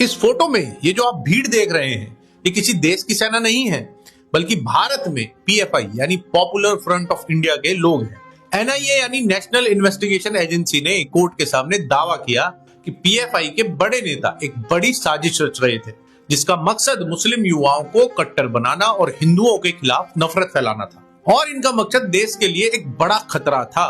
इस फोटो में ये जो आप भीड़ देख रहे हैं, ये किसी देश की सेना नहीं है, बल्कि भारत में पीएफआई यानी पॉपुलर फ्रंट ऑफ इंडिया के लोग हैं। एनआईए यानी नेशनल इन्वेस्टिगेशन एजेंसी ने कोर्ट के सामने दावा किया कि पीएफआई के बड़े नेता एक बड़ी साजिश रच रहे थे, जिसका मकसद मुस्लिम युवाओं को कट्टर बनाना और हिंदुओं के खिलाफ नफरत फैलाना था, और इनका मकसद देश के लिए एक बड़ा खतरा था।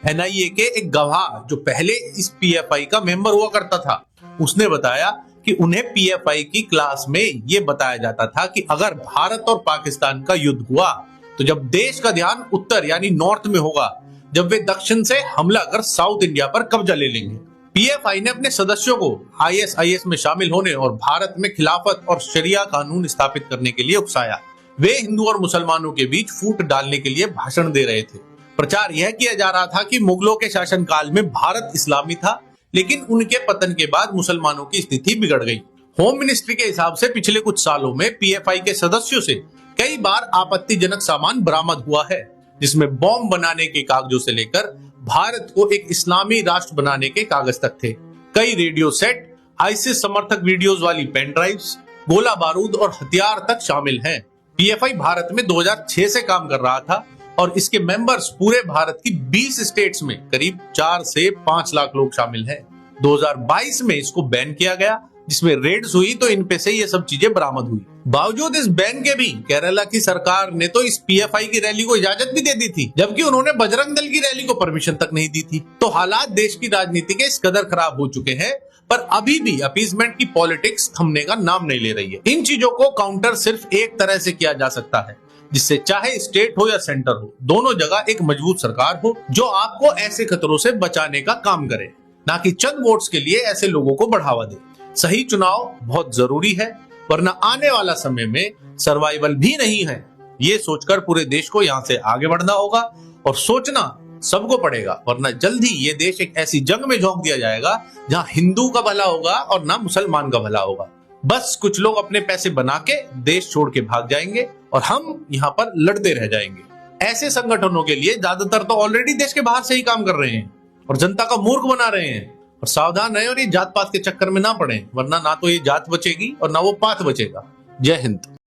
एनआईए के एक गवाह जो पहले इस पीएफआई का मेंबर हुआ करता था, उसने बताया कि उन्हें पीएफआई की क्लास में ये बताया जाता था कि अगर भारत और पाकिस्तान का युद्ध हुआ तो जब देश का ध्यान उत्तर यानी नॉर्थ में होगा, जब वे दक्षिण से हमला कर साउथ इंडिया पर कब्जा ले लेंगे। पीएफआई ने अपने सदस्यों को आईएसआईएस में शामिल होने और भारत में खिलाफत और शरिया कानून स्थापित करने के लिए उकसाया। वे हिंदू और मुसलमानों के बीच फूट डालने के लिए भाषण दे रहे थे। प्रचार यह किया जा रहा था कि मुगलों के शासनकाल में भारत इस्लामी था, लेकिन उनके पतन के बाद मुसलमानों की स्थिति बिगड़ गई। होम मिनिस्ट्री के हिसाब से पिछले कुछ सालों में पीएफआई के सदस्यों से कई बार आपत्तिजनक सामान बरामद हुआ है, जिसमें बॉम्ब बनाने के कागजों से लेकर भारत को एक इस्लामी राष्ट्र बनाने के कागज तक थे। कई रेडियो सेट, आईसिस समर्थक वीडियोस वाली पेन ड्राइव्स, गोला बारूद और हथियार तक शामिल हैं। पीएफआई भारत में 2006 से काम कर रहा था और इसके मेंबर्स पूरे भारत की 20 स्टेट्स में करीब 4 से 5 लाख लोग शामिल हैं। 2022 में इसको बैन किया गया, जिसमें रेड्स हुई तो इन पे से ये सब चीजें बरामद हुई। बावजूद इस बैन के भी केरला की सरकार ने तो इस पीएफआई की रैली को इजाजत भी दे दी थी, जबकि उन्होंने बजरंग दल की रैली को परमिशन तक नहीं दी थी। तो हालात देश की राजनीति के इस कदर खराब हो चुके हैं, पर अभी भी अपीजमेंट की पॉलिटिक्स थमने का नाम नहीं ले रही है। इन चीजों को काउंटर सिर्फ एक तरह से किया जा सकता है, जिससे चाहे स्टेट हो या सेंटर हो, दोनों जगह एक मजबूत सरकार हो जो आपको ऐसे खतरों से बचाने का काम करे, ना कि चंद वोट्स के लिए ऐसे लोगों को बढ़ावा दे। सही चुनाव बहुत जरूरी है, वरना आने वाला समय में सर्वाइवल भी नहीं है। ये सोचकर पूरे देश को यहाँ से आगे बढ़ना होगा, और सोचना सबको पड़ेगा, वरना जल्द ही ये देश एक ऐसी जंग में झोंक दिया जाएगा जहाँ हिंदू का भला होगा और ना मुसलमान का भला होगा। बस कुछ लोग अपने पैसे बना के देश छोड़ के भाग जाएंगे और हम यहाँ पर लड़ते रह जाएंगे। ऐसे संगठनों के लिए ज्यादातर तो ऑलरेडी देश के बाहर से ही काम कर रहे हैं और जनता का मूर्ख बना रहे हैं। और सावधान रहें और ये जात पात के चक्कर में ना पड़े, वरना ना तो ये जात बचेगी और ना वो पात बचेगा। जय हिंद।